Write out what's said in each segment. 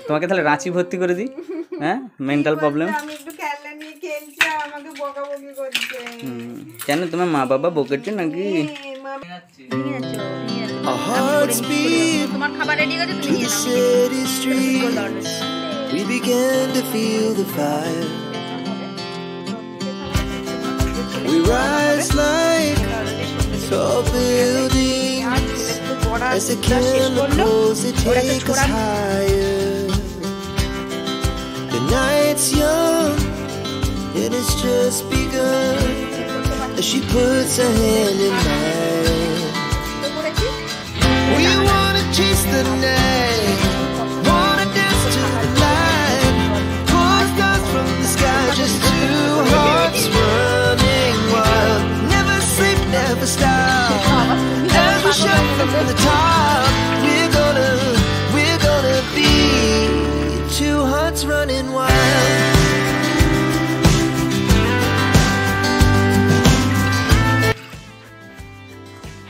তোমাকে তাহলে রাঁচি ভর্তি করে দিই। হ্যাঁ, মেন্টাল প্রবলেম। আমি একটু খেলনা নিয়ে খেলছি আর আমাকে বকাবকি করছে। কেন তোমার মা বাবা বকেছে নাকি? তোমার খাবার রেডি হয়েছে, তুমি নিয়ে নাও। We began to feel the fire. We rise like tall buildings as the chemicals they take us higher. The night's young and it's just begun as she puts her hand in mine. We wanna chase the night, wanna dance to the light, pull stars from the sky, just two hearts running wild. Never sleep, never stop, as we shout from the top. We're gonna be two hearts running wild.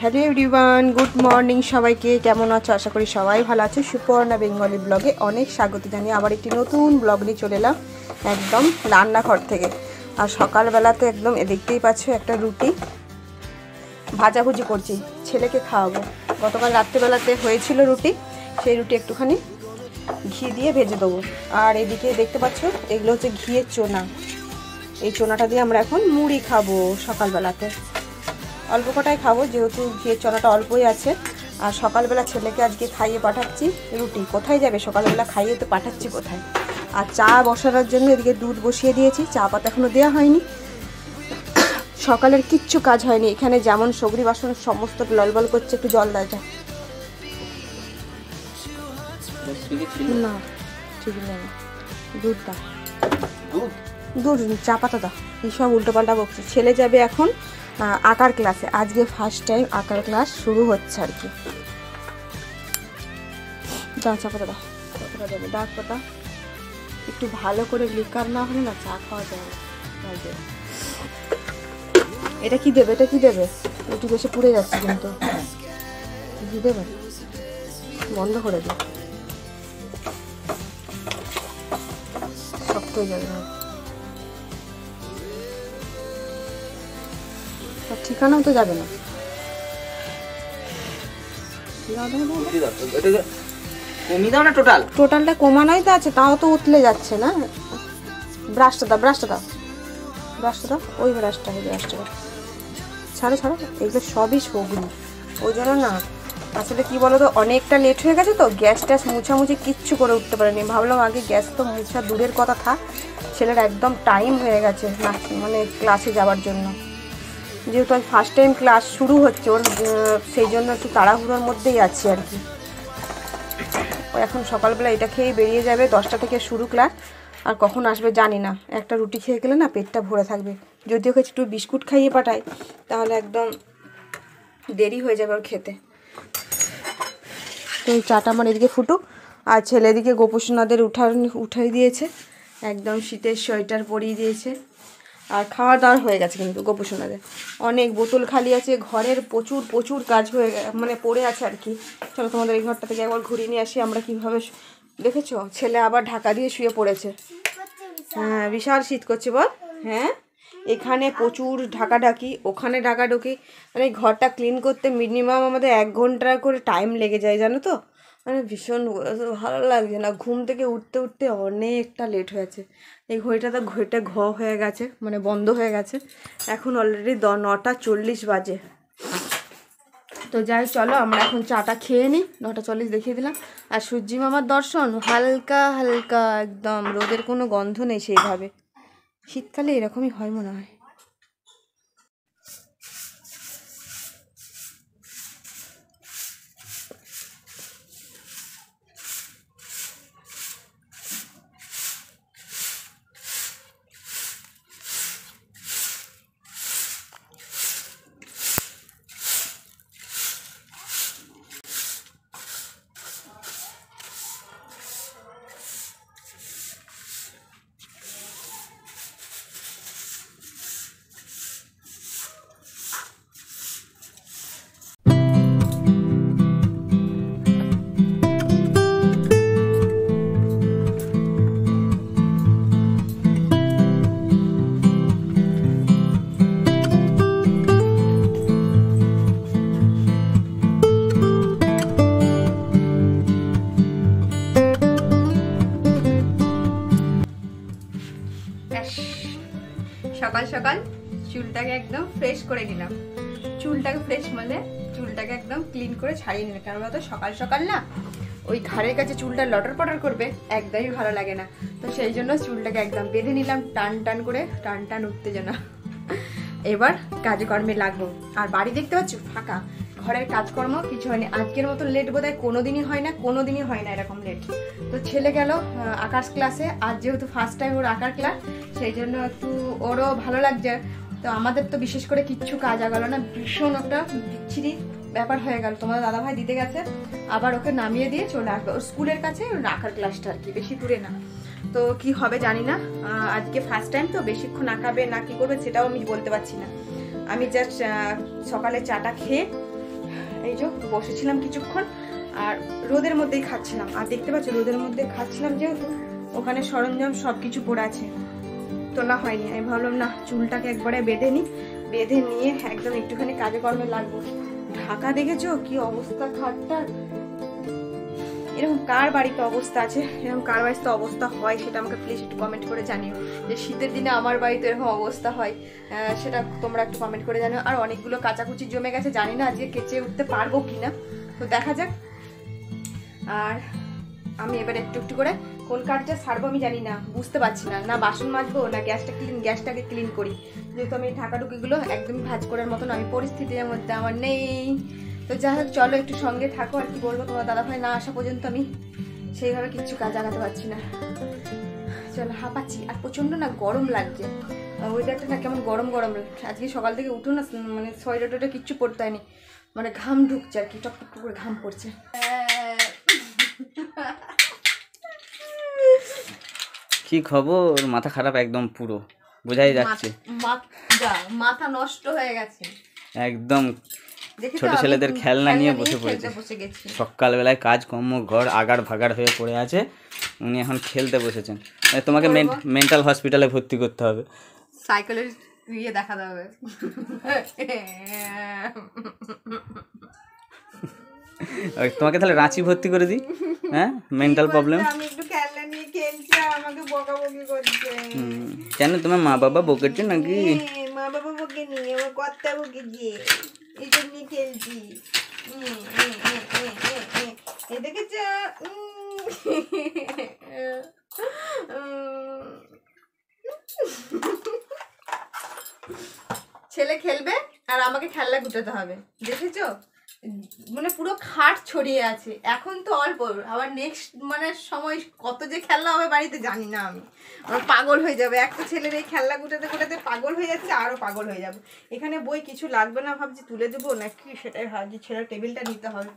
Hello everyone, good morning সবাইকে। কেমন আছো? আশা করি সবাই ভালো আছো। Suparna Bengali ব্লগে অনেক স্বাগত জানিয়ে আবার একটি নতুন ব্লগ নিয়ে চলে এলাম একদম রান্নাঘর থেকে। আর সকালবেলাতে একদম দেখতেই পাচ্ছ একটা রুটি ভাজাভুজি করছি, ছেলেকে খাওয়াবো। গতকাল রাত্রেবেলাতে হয়েছিল রুটি, সেই রুটি একটুখানি ঘি দিয়ে ভেজে দেবো। আর এদিকে দেখতে পাচ্ছ এগুলো হচ্ছে ঘিয়ের চোনা। এই চোনাটা দিয়ে আমরা এখন মুড়ি খাবো সকালবেলাতে। অল্প কটাই খাবো যেহেতু ঘিয়ের চনাটা অল্পই আছে। আর সকালবেলা ছেলেকে আজকে খাইয়ে পাঠাচ্ছি রুটি। কোথায় যাবে সকালবেলা খাইয়ে তো পাঠাচ্ছি কোথায়? আর চা বসানোর জন্য এদিকে দুধ বসিয়ে দিয়েছি, চা পাতা এখনও দেওয়া হয়নি। সকালের কিচ্ছু কাজ হয়নি এখানে, যেমন সগরি বাসন সমস্ত ললবল করছে। একটু জল দেয় যা না, ঠিক না, দুধ দাও, দুধ চা পাতা দাও। এইসব উল্টোপাল্টা বকছি। ছেলে যাবে এখন আঁকার ক্লাসে, আজকে ফার্স্ট টাইম আঁকার ক্লাস শুরু হচ্ছে আর কি। দাও চা পাতা দাও, কতটা দেবে? ডাক পাতা একটু ভালো করে লিকার না হলে না চা খাওয়া যায় না। এটা কি দেবে? এটা কি দেবে? একটু বেশি পুড়ে যাচ্ছে কিন্তু। কি দেবে? বন্ধ করে দে, শক্ত হয়ে যাবে। ঠিকানাও তো যাবে না। টোটালটা কমানোই তো আছে, তাও তো উতলে যাচ্ছে না। ব্রাশটা দাও, ব্রাশটা দাও, ব্রাশটা দাও, ওই ব্রাশটা, ওই ব্রাশটা দাও। ছাড়ো ছাড়ো, এগুলো সবই সগরি। ওই জন্য না আসলে কি বলো তো, অনেকটা লেট হয়ে গেছে তো গ্যাস ট্যাস মুছামুছি কিচ্ছু করে উঠতে পারেনি। ভাবলাম আগে গ্যাস তো মুছা দূরের কথা থাক, ছেলের একদম টাইম হয়ে গেছে না মানে ক্লাসে যাওয়ার জন্য। যেহেতু আজ ফার্স্ট টাইম ক্লাস শুরু হচ্ছে ওর, সেই জন্য একটু তাড়াহুড়োর মধ্যেই আছি আর কি। ও এখন সকালবেলা এটা খেয়েই বেরিয়ে যাবে, 10টা থেকে শুরু ক্লাস। আর কখন আসবে জানি না। একটা রুটি খেয়ে গেলে না পেটটা ভরে থাকবে। যদি ওকে একটু বিস্কুট খাইয়ে পাঠাই তাহলে একদম দেরি হয়ে যাবে ওর খেতে। তো এই চাটা আমার এদিকে ফুটুক। আর ছেলে এদিকে গোপোষণাদের উঠাই দিয়েছে, একদম শীতের সোয়েটার পরিয়ে দিয়েছে। আর খাওয়া দাওয়া হয়ে গেছে কিন্তু গোপোষণাদের অনেক বোতল খালি আছে, ঘরের প্রচুর প্রচুর কাজ হয়ে মানে পড়ে আছে আর কি। চলো তোমাদের এই ঘরটা থেকে একবার ঘুরিয়ে নিয়ে আসি আমরা কীভাবে। দেখেছো ছেলে আবার ঢাকা দিয়ে শুয়ে পড়েছে। হ্যাঁ বিশাল শীত করছে বল। হ্যাঁ এখানে প্রচুর ঢাকাঢাকি, ওখানে ঢাকাঢুকি, মানে ঘরটা ক্লিন করতে মিনিমাম আমাদের 1 ঘন্টা করে টাইম লেগে যায় জানো তো। মানে ভীষণ ভালো লাগছে না, ঘুম থেকে উঠতে উঠতে অনেকটা লেট হয়েছে। এই ঘড়িটা হয়ে গেছে, মানে বন্ধ হয়ে গেছে। এখন অলরেডি 9:40 বাজে। তো যাই চলো আমরা এখন চাটা খেয়ে নিই। 9:40 দেখিয়ে দিলাম। আর সূর্যি মামার দর্শন হালকা হালকা, একদম রোদের কোনো গন্ধ নেই সেইভাবে। শীতকালে এরকমই হয় মনে হয়। সকাল সকাল চুলটাকে একদম ফ্রেশ করে নিলাম। চুলটাকে ফ্রেশ মানে চুলটাকে একদম ক্লিন করে ছাড়িয়ে নিলাম, কারণ তো সকাল সকাল না ওই ঘাড়ের কাছে চুলটা লটর পটর করবে, একদমই ভালো লাগে না। তো সেই জন্য চুলটাকে একদম বেঁধে নিলাম টান টান করে, টান টান উত্তেজনা। এবার কাজকর্মে লাগবো। আর বাড়ি দেখতে পাচ্ছ ফাঁকা, ঘরের কাজকর্ম কিছু হয়নি। আজকের মতো লেট বোধহয় কোনোদিনই হয় না, কোনোদিনই হয় না এরকম লেট। তো ছেলে গেল আঁকার ক্লাসে, আজ যেহেতু ফার্স্ট টাইম ওর আঁকার ক্লাস, সেই জন্য একটু ওরও ভালো লাগছে। তো আমাদের তো বিশেষ করে কিচ্ছু কাজ আগালো না, ভীষণ একটা বিচ্ছিরি ব্যাপার হয়ে গেল। তোমাদের দাদাভাই দিতে গেছে, আবার ওকে নামিয়ে দিয়ে চলে আসবে ওর স্কুলের কাছে, ওর আঁকার ক্লাসটা আর কি, বেশি দূরে না। তো কি হবে জানি না, আজকে ফার্স্ট টাইম তো বেশিক্ষণ আঁকাবে না কি করবে সেটাও আমি বলতে পারছি না। আমি জাস্ট সকালে চাটা খেয়ে এই যে বসেছিলাম কিছুক্ষণ, আর রোদের মধ্যেই খাচ্ছিলাম। আর দেখতে পাচ্ছ রোদের মধ্যে খাচ্ছিলাম যেহেতু ওখানে সরঞ্জাম সব কিছু পড়ে আছে, তোলা হয়নি। আমি ভাবলাম না চুলটাকে একবারে বেঁধে নিই, বেঁধে নিয়ে একদম একটুখানি কাজে কর্মে লাগবো। ঢাকা দেখেছো কি অবস্থা খাটটার, এরকম কার বাড়িতে অবস্থা আছে, এরকম কার বাড়িতে অবস্থা হয় সেটা আমাকে প্লিজ একটু কমেন্ট করে জানিও। যে শীতের দিনে আমার বাড়িতে এরকম অবস্থা হয় সেটা তোমরা একটু কমেন্ট করে জানিও। আর অনেকগুলো কাচাকুচি জমে গেছে, জানি না আজকে কেচে উঠতে পারবো কিনা, তো দেখা যাক। আর আমি এবার একটু একটু করে কোন কাজটা ছাড়বো আমি জানি না, বুঝতে পারছি না। না বাসন মাজবো না গ্যাসটাকে ক্লিন করি, যেহেতু আমি ঢাকাঢুকিগুলো একদমই ভাজ করার মতন আমি পরিস্থিতির মধ্যে আমার নেই। তো যাই হোক চলো একটু সঙ্গে থাকো। আর কি বলবো, তোমার দাদাভাই না আসা পর্যন্ত আমি সেইভাবে কিচ্ছু কাজ আগাতে পারছি না। চলো হাঁপাচ্ছি, আর প্রচন্ড না গরম লাগছে, ওয়েদারটা না কেমন গরম গরম। আজকে সকাল থেকে উঠো না মানে সোয়েটার কিচ্ছু পরতে হয়নি, মানে ঘাম ঢুকছে আর কি, টপ টপ করে ঘাম পড়ছে। কি খবর? মাথা খারাপ একদম পুরো, বোঝাই যাচ্ছে। মাথা নষ্ট হয়ে গেছে একদম। ছোট ছেলেদের খেলনা নিয়ে বসে পড়েছে, সকালবেলায় কাজ কর্ম ঘর আগাড় ভাগাড় হয়ে পড়ে আছে, উনি এখন খেলতে বসেছেন। তোমাকে মেন্টাল হসপিটালে ভর্তি করতে হবে, সাইকেলের ইয়ে দেখাতে হবে। তোমাকে তাহলে রাঁচি ভর্তি করে দিই। হ্যাঁ, মেন্টাল প্রবলেম। আমি একটু খেলনা নিয়ে খেলছি, আমাকে বকাবকি করছে। কেন তোমার মা বাবা বকেছে নাকি? মা বাবা বকে নি, আমার কর্তা বকে গিয়ে এই জন্য নিয়ে খেলছি। এই দেখেছ, ছেলে খেলবে আর আমাকে খেলনা গুটাতে হবে, দেখেছো? মানে পুরো খাট ছড়িয়ে আছে। এখন তো অল্প, আবার নেক্সট মানে সময় কত যে খেলনা হবে বাড়িতে জানি না। আমি আমার পাগল হয়ে যাবে, একটা ছেলের এই খেলনা গুটাতে গুটাতে পাগল হয়ে যাচ্ছে, আরও পাগল হয়ে যাবে। এখানে বই কিছু লাগবে না ভাবছি, তুলে দেবো নাকি সেটাই ভাবছি। ছেলের টেবিলটা নিতে হবে।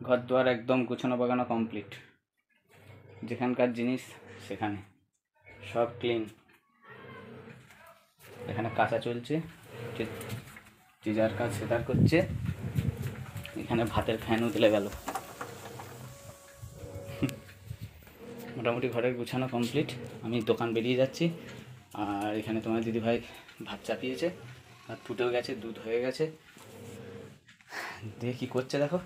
ঘর দুয়ার একদম গুছানো বাগানো কমপ্লিট, যেখানকার জিনিস সেখানে সব ক্লিন। এখানে কাঁচা চলছে, যে যার কাজ সেটার করছে। এখানে ভাতের ফ্যান উতলে গেল। মোটামুটি ঘরের গুছানো কমপ্লিট। আমি দোকান বেরিয়ে যাচ্ছি। আর এখানে তোমার দিদিভাই ভাত চাপিয়েছে, ভাত ফুটেও গেছে, দুধ হয়ে গেছে। দিয়ে কী করছে দেখো।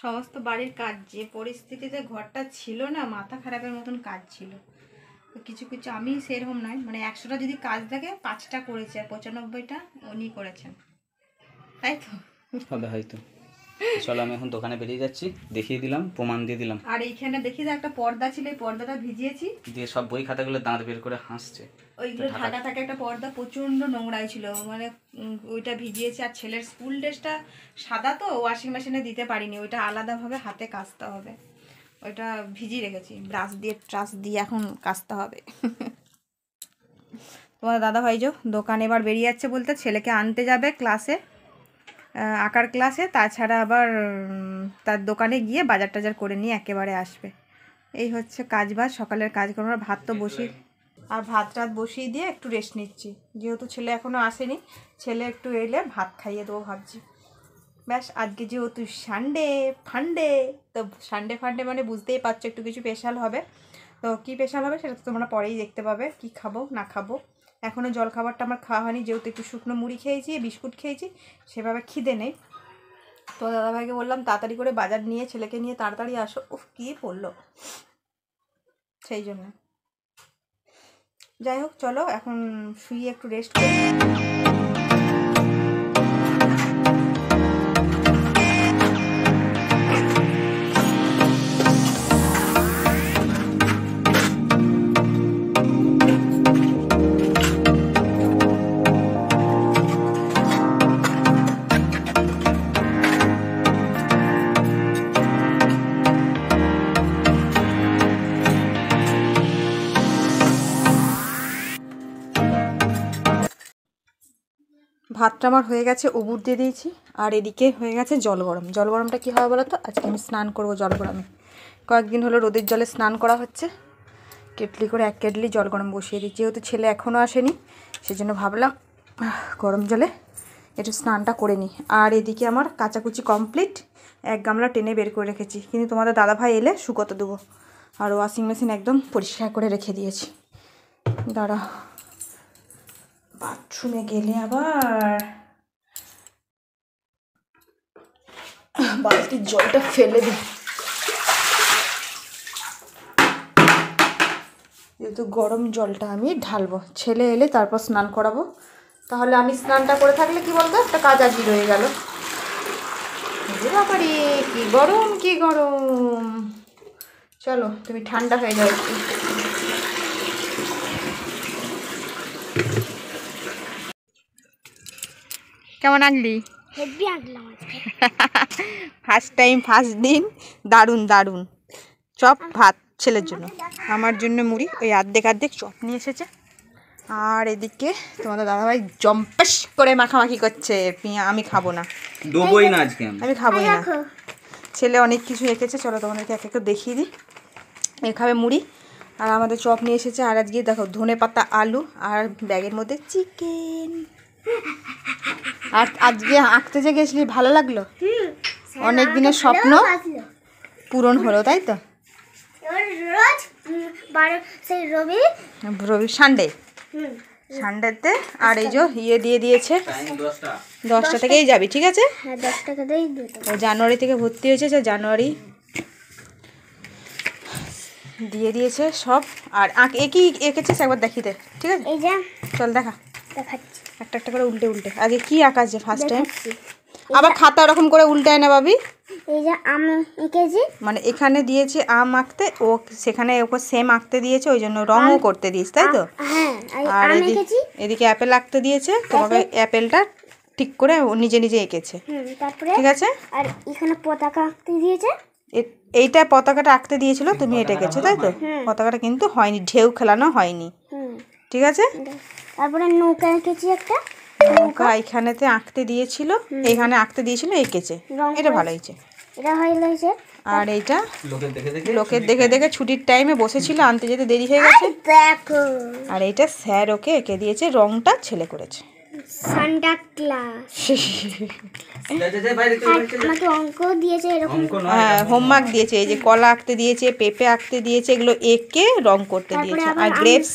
সমস্ত বাড়ির কাজ যে পরিস্থিতিতে ঘরটা ছিল না, মাথা খারাপের মতন কাজ ছিল। তো কিছু কিছু আমি সেরকম নয়, মানে 100টা যদি কাজ থাকে 5টা করেছে, আর 95টা উনি করেছেন, তাই তো হবে হয়তো। চলো আমি এখন দোকানে বেরিয়ে যাচ্ছি, দেখিয়ে দিলাম, প্রমাণ দিয়ে দিলাম। আর এইখানে দেখি যে একটা পর্দা ছিল, এই পর্দাটা ভিজিয়েছি, দিয়ে সব বই খাতাগুলো দাঁত বের করে হাসছে। ওইগুলো ঢাকা থাকে একটা পর্দা, প্রচণ্ড নোংরাই ছিল, মানে ওইটা ভিজিয়েছি। আর ছেলের স্কুল ড্রেসটা সাদা তো ওয়াশিং মেশিনে দিতে পারিনি, ওইটা আলাদাভাবে হাতে কাচতে হবে, ওইটা ভিজিয়ে রেখেছি, ট্রাস দিয়ে এখন কাচতে হবে। তোমার দাদাভাই যে দোকান এবার বেরিয়ে যাচ্ছে, বলতে ছেলেকে আনতে যাবে ক্লাসে, আঁকার ক্লাসে, তাছাড়া আবার তার দোকানে গিয়ে বাজার টাজার করে নিয়ে একেবারে আসবে। এই হচ্ছে কাজবাজ, সকালের কাজকর্ম। ভাত তো বসিয়ে, আর ভাত টাত বসিয়ে দিয়ে একটু রেস্ট নিচ্ছি, যেহেতু ছেলে এখনও আসেনি। ছেলে একটু এলে ভাত খাইয়ে দেবো ভাবছি। ব্যাস, আজকে যেহেতু সানডে ফান্ডে, তো সানডে ফান্ডে মানে বুঝতেই পারছো একটু কিছু স্পেশাল হবে। তো কী স্পেশাল হবে সেটা তো তোমরা পরেই দেখতে পাবে, কি খাবো না খাবো। এখনও জল খাবারটা আমার খাওয়া হয়নি, যেহেতু একটু শুকনো মুড়ি খেয়েছি, বিস্কুট খেয়েছি, সেভাবে খিদে নেই। তো দাদাভাইকে বললাম তাড়াতাড়ি করে বাজার নিয়ে ছেলেকে নিয়ে তাড়াতাড়ি আসো। উফ কী পড়লো, সেই জন্য। যাই হোক চলো এখন শুয়ে একটু রেস্ট করি। ভাতটা আমার হয়ে গেছে, উবুর দিয়ে দিয়েছি। আর এদিকে হয়ে গেছে জল গরম। জল গরমটা কী হবে বলো তো, আজকে আমি স্নান করব জল গরমে। কয়েকদিন হলো রোদের জলে স্নান করা হচ্ছে। কেটলি করে 1 কেটলি জল গরম বসিয়ে দিই, যেহেতু ছেলে এখনও আসেনি সেজন্য ভাবলাম গরম জলে একটু স্নানটা করে নিই। আর এদিকে আমার কাচাকুচি কমপ্লিট, 1 গামলা টেনে বের করে রেখেছি, কিন্তু তোমাদের দাদাভাই এলে শুকোতে দেবো। আর ওয়াশিং মেশিন একদম পরিষ্কার করে রেখে দিয়েছি। দাঁড়া, বাথরুমে গেলে আবার বালতির জলটা ফেলে দিই, যেহেতু গরম জলটা আমি ঢালবো। ছেলে এলে তারপর স্নান করাবো, তাহলে আমি স্নানটা করে থাকলে কি বলতো একটা কাজ আজই রয়ে গেল। বাবারে কি গরম, কি গরম। চলো তুমি ঠান্ডা হয়ে যাও একটু। কেমন আঁকলি? হেভি আঁকলাম আজকে। ফার্স্ট টাইম, ফার্স্ট দিন। দারুণ দারুণ। চপ ভাত ছেলের জন্য, আমার জন্য মুড়ি, ওই অর্ধেক চপ নিয়ে এসেছে। আর এদিকে তোমাদের দাদাভাই জম্পেশ করে মাখামাখি করছে। আমি খাবো না, দেবই না আজকে, আমি খাবোই না। ছেলে অনেক কিছু রেখেছে, চলো তোমাদেরকে এক এক দেখিয়ে দিই। এ খাবে মুড়ি, আর আমাদের চপ নিয়ে এসেছে। আর আজকে দেখো ধনে পাতা, আলু, আর ব্যাগের মধ্যে চিকেন। আর আজকে আঁকতে যে গেছিলি ভালো লাগলো? অনেক দিনের স্বপ্ন পূরণ হলো, তাই তো? রবি সানডেতে। আর এই যে ইয়ে দিয়ে দিয়েছে, 10টা থেকেই যাবি, ঠিক আছে? ও জানুয়ারি থেকে ভর্তি হয়েছে, জানুয়ারি দিয়ে দিয়েছে সব। আর একই এঁকেছিস, একবার দেখিতে, ঠিক আছে? চল দেখা, একটা একটা করে উল্টে উল্টে। আজকে কি আঁকা আছে ফার্স্ট টাইম? আবার খাতা ওরকম করে উল্টায় না ভাবি। এই যে আম এঁকেছি, মানে এখানে দিয়েছে আম আঁকতে, ও সেখানে ওকে সেম আঁকতে দিয়েছে, ওই জন্য রঙও করতে দিয়েছে, তাই তো? হ্যাঁ। আর এদিকে অ্যাপেল আঁকতে দিয়েছে, তোমাকে অ্যাপেলটা ঠিক করে ও নিজে নিজে এঁকেছে, তারপরে ঠিক আছে? আর এখানে পতাকা আঁকতে দিয়েছে। এইটা পতাকাটা আঁকতে দিয়েছিল, তুমি এটা এঁকেছো, তাই তো? পতাকাটা কিন্তু হয়নি, ঢেউ খেলানো হয়নি, ঠিক আছে? তারপরে নৌকা এঁকেছি একটা, নৌকা এখানেতে আঁকতে দিয়েছিল, এখানে আঁকতে দিয়েছিল, এঁকেছে। এটা ভালো হয়েছে, এটা হয়েছে। আর এইটা লোকের দেখে দেখে ছুটির টাইমে বসেছিল, আনতে যেতে দেরি হয়ে গেছে। দেখো, আর এইটা স্যার ওকে এঁকে দিয়েছে, রংটা ছেলে করেছে। সান্টা ক্লাস আমাকে অঙ্ক দিয়েছে এরকম। হ্যাঁ, হোমওয়ার্ক দিয়েছে, এই যে কলা আঁকতে দিয়েছে, পেঁপে আঁকতে দিয়েছে, এগুলো এঁকে রং করতে দিয়েছে। আর গ্রেপস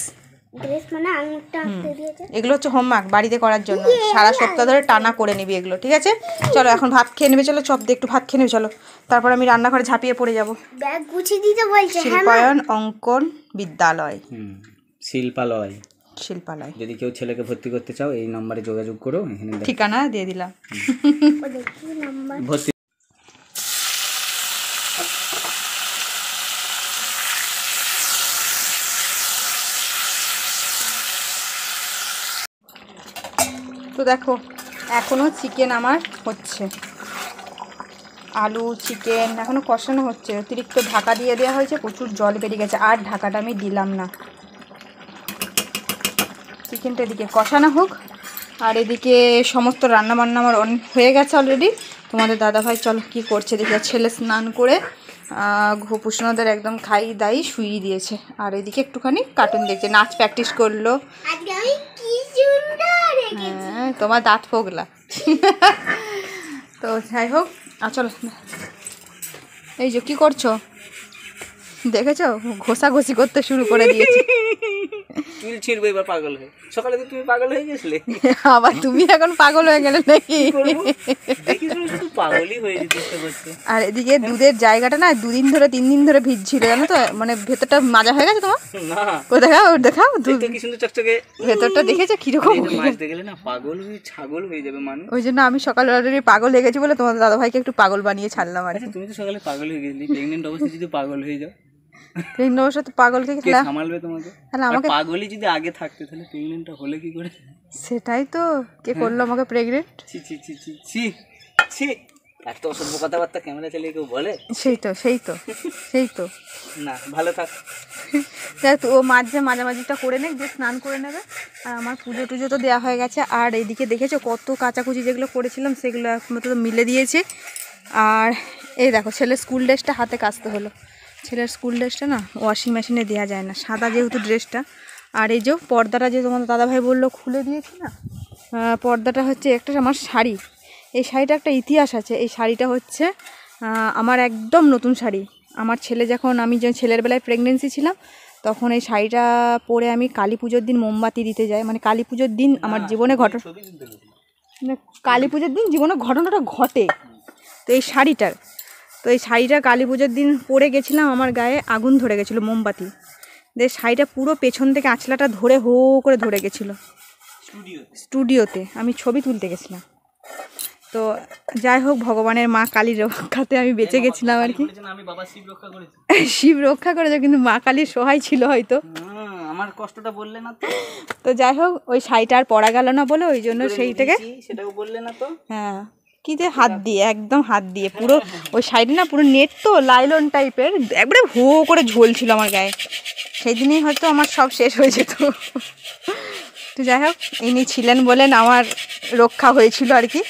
মানে আঙুরটা আঁকতে দিয়েছে। এগুলো হচ্ছে হোমওয়ার্ক বাড়িতে করার জন্য, সারা সপ্তাহ ধরে টানা করে নিবি এগুলো, ঠিক আছে? চলো এখন ভাত খেয়ে নেবে, চলো চপ দিয়ে একটু ভাত খেয়ে নেবে, চলো। তারপর আমি রান্নাঘরে ঝাঁপিয়ে পড়ে যাবো। ব্যাগ গুছিয়ে দিতে বলছে। শিল্পায়ন অঙ্কন বিদ্যালয়, শিল্পালয়। যদি কেউ ছেলেকে ভর্তি করতে চাও এই নম্বরে যোগাযোগ করো, এখানে ঠিকানা দিয়ে দিলাম। ভর্তি তো দেখো এখনো চিকেন আমার হচ্ছে, আলু চিকেন এখনো কষানো হচ্ছে। অতিরিক্ত ঢাকা দিয়ে দেওয়া হয়েছে, প্রচুর জল বেরিয়ে গেছে, আর ঢাকাটা আমি দিলাম না। চিকেনটা এদিকে কষানো হোক, আর এদিকে সমস্ত রান্নাবান্না আমার হয়ে গেছে অলরেডি। তোমাদের দাদাভাই চলো কি করছে দেখি। ছেলে স্নান করে ঘুপুসনাদের একদম খাই দাই শুইয়ে দিয়েছে, আর এদিকে একটুখানি কার্টুন দেখছে, নাচ প্র্যাকটিস করলো। হ্যাঁ, তোমার দাঁত ফোগলা। তো যাই হোক, চলো। এই যে কি করছো? দেখেছো ঘষাঘষি করতে শুরু করে দিয়েছে। চুল ছিঁড়বে এবার পাগল হয়ে। সকালে তো তুমি পাগল হয়ে গেছিলে। আবার তুমি এখন পাগল হয়ে গেলে নাকি? দেখি শুনে শুধু পাগলই হয়ে যেতে ইচ্ছে করছে। আর এদিকে দুধের জায়গাটা না 2 দিন ধরে 3 দিন ধরে ভিজছিল জানো তো, মানে ভেতরটা মাজা হয়ে গেছে তোমার। না ও দেখাও দেখাও দুধ তো কি সুন্দর চকচকে। ভেতরটা দেখেছো কিরকম? মাছতে গেলে না পাগল হয়ে ছাগল হয়ে যাবে মানুষ। ওই জন্য আমি সকালে অলরেডি পাগল হয়ে গেছি বলে তোমাদের দাদাভাইকে একটু পাগল বানিয়ে ছাড়লাম আর কি। আচ্ছা তুমি তো সকালে পাগল হয়ে গেলি, প্রেগনেন্ট অবস্থায় যদি পাগল হয়ে যাও প্রেগনেন্ট অবস্থা তো পাগলকে কে খেলা সামালবে তোমাকে? তাহলে আমাকে পাগলই যদি আগে থাকতে তাহলে প্রেগনেন্টটা হলে কি করে? সেটাই তো, কে করলো আমাকে প্রেগনেন্ট? ছি ছি ছি ছি ছি ছি, এত অসভ্য কথাবার্তা ক্যামেরা চালিয়ে কেউ বলে? সেই তো সেই তো সেই তো না ভালো থাক। দেখ তো, ও মাঝামাঝিটা করে নে, দিয়ে স্নান করে নেবে। আর আমার পুজো টুজো তো দেওয়া হয়ে গেছে। আর এইদিকে দেখেছো কত কাচাকুচি যেগুলো করেছিলাম সেগুলো একমাত্র তো মিলে দিয়েছি। আর এই দেখো ছেলের স্কুল ড্রেসটা হাতে কাচতে হলো। ছেলের স্কুল ড্রেসটা না ওয়াশিং মেশিনে দেওয়া যায় না, সাদা যেহেতু ড্রেসটা। আর এই যে পর্দাটা যে তোমাদের দাদাভাই বললো খুলে দিয়েছি না, পর্দাটা হচ্ছে একটা আমার শাড়ি। এই শাড়িটা একটা ইতিহাস আছে। এই শাড়িটা হচ্ছে আমার একদম নতুন শাড়ি। আমার ছেলে যখন আমি ছেলের বেলায় প্রেগনেন্সি ছিলাম তখন এই শাড়িটা পরে আমি কালী পুজোর দিন মোমবাতি দিতে যাই। মানে কালী পুজোর দিন আমার জীবনে কালী পুজোর দিন জীবনে ঘটনাটা ঘটে। তো এই শাড়িটা কালী পুজোর দিন পরে গেছিলাম, আমার গায়ে আগুন ধরে গেছিলো মোমবাতি দিয়ে। শাড়িটা পুরো পেছন থেকে আঁচলাটা ধরে হো করে ধরে গেছিলো স্টুডিওতে। আমি ছবি তুলতে গেছিলাম। তো যাই হোক ভগবানের মা কালীর রক্ষাতে আমি বেঁচে গেছিলাম আর কি। শিব রক্ষা করেছে, কিন্তু মা কালীর সহায় ছিল হয়তো। আমার কষ্টটা বললে না তো। তো যাই হোক ওই শাড়িটা আর পরা গেল না বলে ওই জন্য সেইটাকে সেটাও বললে না তো। হ্যাঁ কি যে হাত দিয়ে একদম হাত দিয়ে পুরো ওই শাড়িটা না পুরো নেট তো লাইলন টাইপের, একবারে হো করে ঝোলছিল আমার গায়ে। সেই দিনই হয়তো আমার সব শেষ হয়ে যেত। তো যাই হোক ইনি ছিলেন বলেন আমার রক্ষা হয়েছিল আর কি।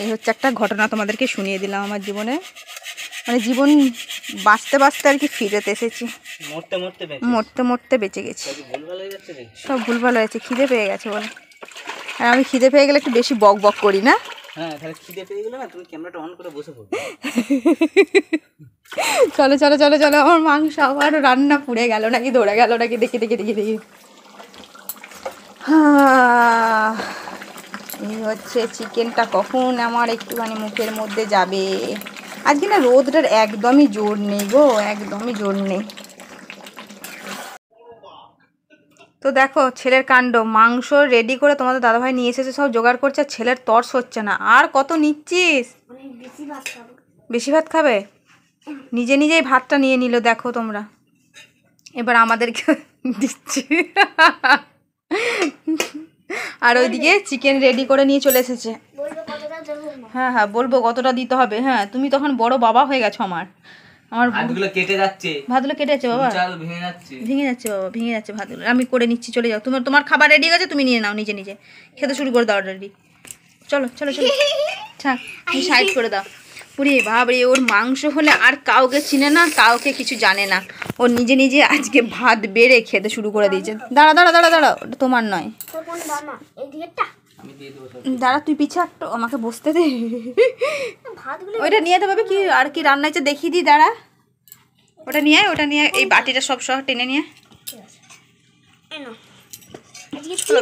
এই হচ্ছে একটা ঘটনা তোমাদেরকে শুনিয়ে দিলাম আমার জীবনে। মানে জীবন বাঁচতে বাঁচতে আর কি ফিরেতে এসেছি, মরতে মরতে বেঁচে গেছি। সব ভুলভাল হয়েছে, খিদে পেয়ে গেছে বলে। আর আমি খিদে পেয়ে গেলে একটু বেশি বক বক করি না। হ্যাঁ তাহলে খিদে পেয়ে গেলে না তুমি ক্যামেরাটা অন করে বসে পড়বে। চলো চলো চলো চলো, আমার মাংস আবার রান্না পুড়ে গেল নাকি ধরে গেল নাকি দেখি দেখি দেখি দেখি। এই হচ্ছে চিকেনটা কখন আমার একটুখানি মুখের মধ্যে যাবে। আজকে না রোদটার একদমই জোর নেই গো, একদমই জোর নেই। তো দেখো ছেলের কাণ্ড, মাংস রেডি করে তোমাদের দাদাভাই নিয়ে এসেছে, সব জোগাড় করছে। ছেলের তর্স হচ্ছে না। আর কত নিচ্ছিস? বেশি ভাত খাবে? নিজে নিজেই ভাতটা নিয়ে নিল দেখো তোমরা। এবার আমাদেরকে দিচ্ছি। আর ওইদিকে চিকেন রেডি করে নিয়ে চলে এসেছে। হ্যাঁ হ্যাঁ বলবো কতটা দিতে হবে। হ্যাঁ তুমি তখন বড় বাবা হয়ে গেছো। আমার ভাতগুলো কেটে যাচ্ছে বাবা, চাল ভেঙে যাচ্ছে বাবা, ভেঙে যাচ্ছে ভাতগুলো। আমি করে নিচ্ছি, চলে যাও। তোমার খাবার রেডি হয়ে গেছে, তুমি নিয়ে নাও, নিজে নিজে খেতে শুরু করে দাও অলরেডি। চলো চলো চলো, আচ্ছা তুমি সাইড করে দাও। পুরি বাবরে, ওর মাংস হলে আর কাউকে চিনে না, কাউকে কিছু জানে না। ও নিজে নিজে আজকে ভাত বেড়ে খেতে শুরু করে দিয়েছে। দাঁড়া দাঁড়া দাঁড়া দাঁড়া, ওটা তোমার নয়। দাঁড়া তুই পিছা একটু আমাকে বসতে দে। ওইটা নিয়ে যেতে পারবে কি? আর কি রান্না হচ্ছে দেখিয়ে দিই, দাঁড়া। ওটা নিয়ে ওটা নিয়ে এই বাটিটা সব সহ টেনে নিয়ে।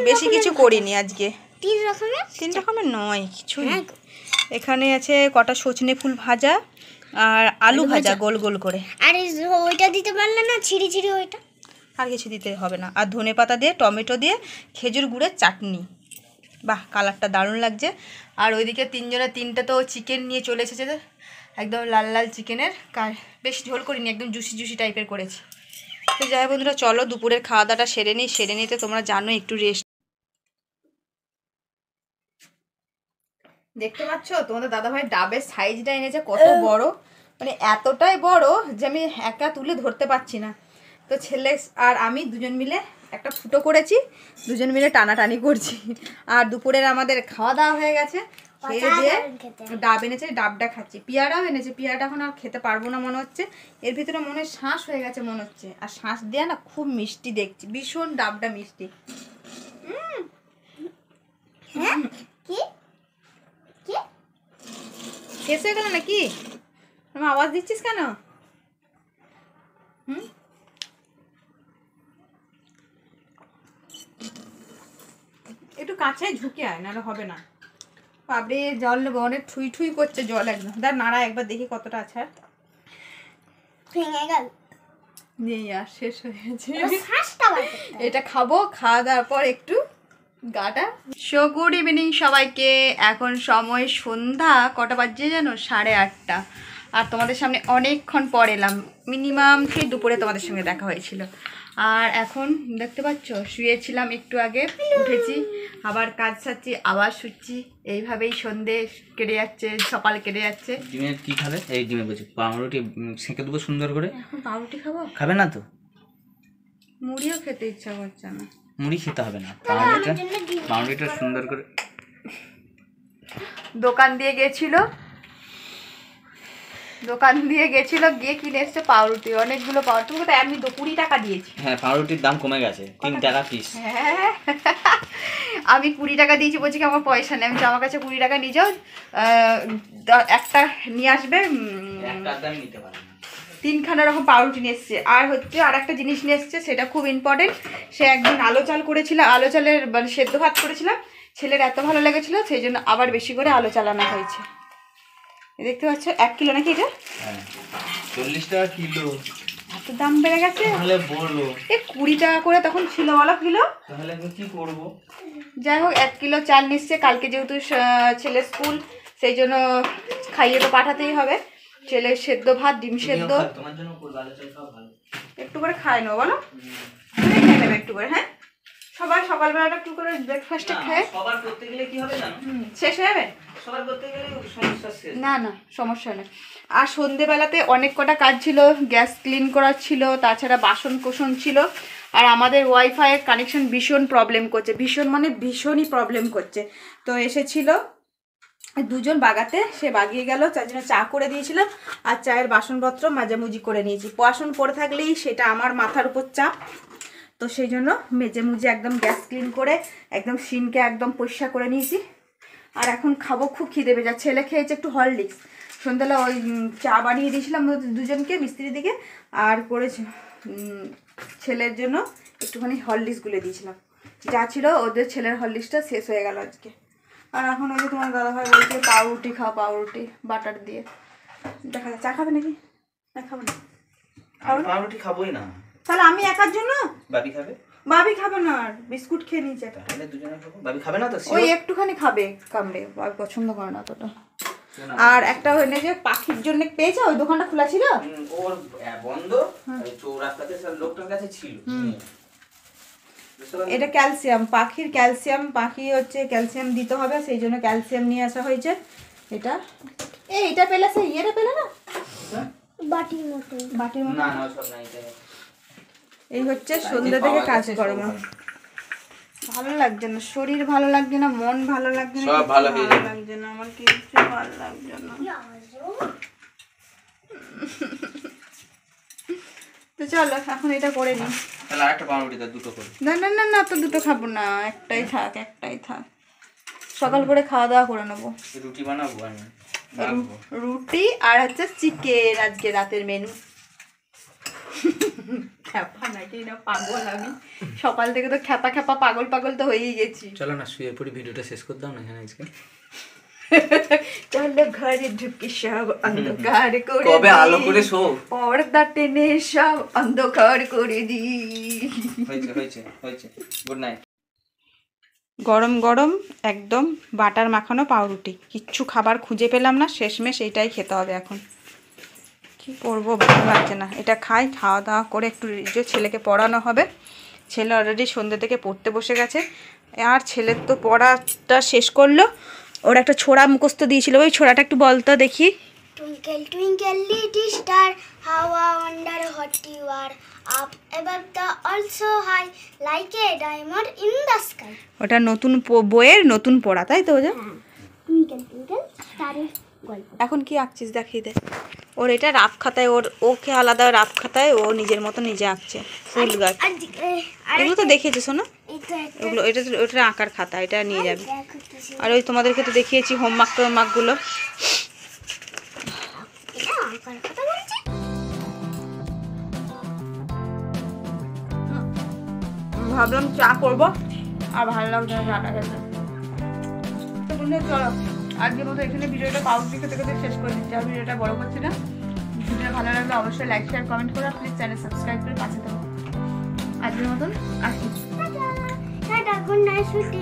বেশি কিছু করিনি আজকে। 3 রকমের নয় কিছু। এখানে আছে কটা সজনে ফুল ভাজা আর আলু ভাজা গোল গোল করে। আর ওইটা দিতে পারলে না, ছিড়ি ছিড়ি ওইটা। আর কিছু দিতে হবে না। আর ধনেপাতা দিয়ে টমেটো দিয়ে খেজুর গুড়ের চাটনি। বাহ কালারটা দারুণ লাগছে। আর ওইদিকে 3 জনের 3টে তো চিকেন নিয়ে চলে এসেছে, একদম লাল লাল চিকেনের। বেশি ঝোল করিনি, একদম জুসি জুসি টাইপের করেছি। তো যাই বন্ধুরা চলো দুপুরের খাওয়া দাওয়াটা সেরে নিই। সেরে নিতে তোমরা জানো একটু রেস্ট। দেখতে পাচ্ছ তোমাদের দাদাভাই ডাবের সাইজটা এনেছে কত বড়, মানে এতটাই বড় যে আমি একা তুলে ধরতে পারছি না। তো ছেলে আর আমি দুজন মিলে একটা ফুটো করেছি, দুজন মিলে টানাটানি করছি। আর দুপুরের আমাদের খাওয়া দাওয়া হয়ে গেছে। খেয়ে দিয়ে ডাব এনেছে, ডাবটা খাচ্ছি। পেয়ারাও এনেছে, পেয়ারাটা এখন আর খেতে পারবো না মনে হচ্ছে। এর ভিতরে মনে হয় শ্বাস হয়ে গেছে মনে হচ্ছে। আর শ্বাস দেওয়া না খুব মিষ্টি দেখছি, ভীষণ ডাবটা মিষ্টি। শেষ হয়ে গেল নাকি? আমি আওয়াজ দিচ্ছিস কেন? আছে ঝুঁকে আয়, নাহলে হবে না। বাবরে জল নেবো, অনেক ঠুই ঠুই করছে জল একদম। দাঁড় নাড়া একবার দেখি কতটা আছে। আর ভেঙে গেল নেই, আর শেষ হয়ে গেছে। শ্বাসটা বার করতে হবে। এটা খাবো, খাওয়া দাওয়ার পর একটু গাটা। সো গুড ইভিনিং সবাইকে। এখন সময় সন্ধ্যা কটা বাজছে জানো? 8:30। আর তোমাদের সামনে অনেকক্ষণ পর এলাম, মিনিমাম সেই দুপুরে তোমাদের সঙ্গে দেখা হয়েছিল। আর এখন দেখতে পাচ্ছ শুয়েছিলাম, একটু আগে উঠেছি, আবার কাজ সারছি, আবার শুচ্ছি, এইভাবেই সন্ধে কেটে যাচ্ছে, সকাল কেটে যাচ্ছে। ডিমের কি খাবে? এই ডিমে বলছি পাউরুটি সেঁকে দেবো সুন্দর করে। এখন পাউরুটি খাবো, খাবে না তো? মুড়িও খেতে ইচ্ছা করছে না। মুড়ি খেতে হবে না, পাউরুটিটা সুন্দর করে। দোকান দিয়ে গেছিল, গিয়ে কিনে এসছে পাউরুটি, অনেকগুলো পাউরুটি। কোথায়? আমি 20 টাকা দিয়েছি। হ্যাঁ, পাউরুটির দাম কমে গেছে, 3 টাকা পিস। হ্যাঁ, আমি 20 টাকা দিয়েছি, বলছি কি আমার পয়সা নেই। আমি আমার কাছে 20 টাকা নিয়ে যাও, একটা নিয়ে আসবে। দামই নিতে পারে না। 3খানা রকম পাউরুটি নিয়ে এসছে। আর হচ্ছে আর একটা জিনিস নিয়ে এসছে, সেটা খুব ইম্পর্টেন্ট। সে একদিন আলো চাল করেছিল, আলো চালের মানে সেদ্ধ ভাত করেছিলাম, ছেলের এত ভালো লেগেছিল, সেই জন্য আবার বেশি করে আলো চাল আনা হয়েছে। দেখতে পাচ্ছ 1 কিলো নাকি এটা? হ্যাঁ, 40 টাকা কিলো। এত দাম বেড়ে গেছে। তাহলে বলো, 20 টাকা করে তখন ছিল বলো কিলো। তাহলে আমি কি করবো? যাই হোক, 1 কিলো চাল নিচ্ছে। কালকে যেহেতু ছেলের স্কুল, সেই জন্য খাইয়ে তো পাঠাতেই হবে। ছেলের সেদ্ধ ভাত, ডিম সেদ্ধ তোমার জন্য করবো, আলো চাল খাওয়া ভালো। একটু করে খাই নেবো বলো, তুমি খেয়ে নেবে একটু করে। হ্যাঁ, সবাই সকালবেলাটা একটু করে ব্রেকফাস্টে খায়। সবার করতে গেলে কি হবে জানো? শেষ হয়ে যাবে। সবার করতে গেলে সমস্যা শেষ। না না, সমস্যা নেই। আর সন্ধেবেলাতে অনেক কটা কাজ ছিল, গ্যাস ক্লিন করার ছিল, তাছাড়া বাসন কোসন ছিল। আর আমাদের ওয়াইফাইয়ের কানেকশন ভীষণ প্রবলেম করছে, ভীষণ মানে ভীষণই প্রবলেম করছে। তো এসেছিল দুজন বাগাতে, সে বাগিয়ে গেল, তার জন্য চা করে দিয়েছিলাম। আর চায়ের বাসনপত্র মাজামুজি করে নিয়েছি। বাসন পড়ে থাকলেই সেটা আমার মাথার উপর চাপ, তো সেই জন্য মেজে মুজে একদম গ্যাস ক্লিন করে একদম সিনকে একদম পরিষ্কার করে নিয়েছি। আর এখন খাবো, খুব খিদে পেয়ে যাচ্ছে। ছেলে খেয়েছে একটু হরলিক্স, সন্ধ্যাবেলা ওই চা বানিয়ে দিয়েছিলাম দুজনকে মিস্ত্রি দিকে, আর করেছে ছেলের জন্য একটুখানি হরলিক্স গুলে দিয়েছিলাম। যা ছিল ওদের ছেলের হরলিক্সটা শেষ হয়ে গেল আজকে। আর এখন ওই যে তোমার দাদাভাই বলছে পাউরুটি খাও, পাউরুটি বাটার দিয়ে। দেখা যায় চা খাবে নাকি? না খাবে না, পাউরুটি খাবোই না। তাহলে আমি একার জন্য? বাবি খাবে? বাবি খাবে না, আর বিস্কুট খেয়ে নিয়েছে একটা। তাহলে দুজনে খাবো। বাবি খাবে না তো? ওই একটুখানি খাবে, কামড়ে, বাবি পছন্দ করে না অতটা। আর একটা হয়ে যে পাখির জন্য পেয়েছে, ওই দোকানটা খোলা ছিল, ওর বন্ধ, চৌরাস্তাতে লোকটার কাছে ছিল। এটা ক্যালসিয়াম, পাখির ক্যালসিয়াম, পাখি হচ্ছে ক্যালসিয়াম দিতে হবে, সেই জন্য ক্যালসিয়াম নিয়ে আসা হয়েছে। এটা এটা পেলে, সে ইয়েটা পেলে না, বাটির মতো। বাটির মতো। না না, সব নাই। এই হচ্ছে সন্ধ্যা থেকে কাজ করবো, ভালো লাগছে না, শরীর ভালো লাগছে না, মন ভালো লাগছে না, সব ভালো হয়ে যাবে। লাগছে না আমার, কিছু ভালো লাগছে না। তো চলো এখন এটা করে নি। তাহলে আরেকটা পাউরুটি দাও, দুটো করে। না না না না, তো দুটো খাবো না, একটাই থাক, একটাই থাক। সকাল করে খাওয়া দাওয়া করে নেবো। রুটি বানাবো আমি, রুটি আর হচ্ছে চিকেন আজকে রাতের মেনু। খ্যাপা নাকি না পাগল আমি, সকাল থেকে তো খ্যাপা খ্যাপা পাগল পাগল তো হয়েই গেছি। চলো না শুয়ে পড়ি, ভিডিওটা শেষ করে দাও না এখানে আজকে। চলো ঘরে ঢুকে সব অন্ধকার করে কবে আলো করে শো, পর্দা টেনে সব অন্ধকার করে দি। হয়েছে হয়েছে হয়েছে, গুড নাইট। গরম গরম একদম বাটার মাখানো পাউরুটি, কিচ্ছু খাবার খুঁজে পেলাম না, শেষমেশ এইটাই খেতে হবে এখন। কি করবো, ভালো লাগছে না। এটা খাই, খাওয়া দাওয়া করে একটু যে ছেলেকে পড়ানো হবে। ছেলে অলরেডি সন্ধ্যে থেকে পড়তে বসে গেছে। আর ছেলের তো পড়াটা শেষ করলো, ওর একটা ছোড়া মুখস্থ দিয়েছিল, ওই ছোড়াটা একটু বলতো দেখি। Twinkle, twinkle, little star, how I wonder what you are. Up above the also high, like a diamond in the sky. ওটা নতুন বইয়ের নতুন পড়া, তাই তো? Twinkle, twinkle, star গল্প। এখন কি আঁকছিস দেখিয়ে দে। ওর এটা রাফ খাতায়, ওকে আলাদা রাফ খাতায় ও নিজের মতো নিজে আঁকছে ফুল গাছ। এগুলো তো দেখিয়েছি শোনো, ওগুলো ওটা আঁকার খাতা, এটা নিয়ে যাবে। আর ওই তোমাদেরকে তো দেখিয়েছি হোমওয়ার্কগুলো। ভাবলাম চা করবো, আর ভালো লাগছে না চাটা খেতে। বন্ধু চলো আজকের মতো এখানে ভিডিওটা পাউরুটি খেতে খেতে শেষ করে দিচ্ছি, আর ভিডিওটা বড় করছি না। ভিডিও ভালো লাগলে অবশ্যই লাইক শেয়ার কমেন্ট করো, প্লিজ চ্যানেল সাবস্ক্রাইব করে পাশে থাকো। আজকের মতন আসি, টাটা, গুড নাইট, সুইটি।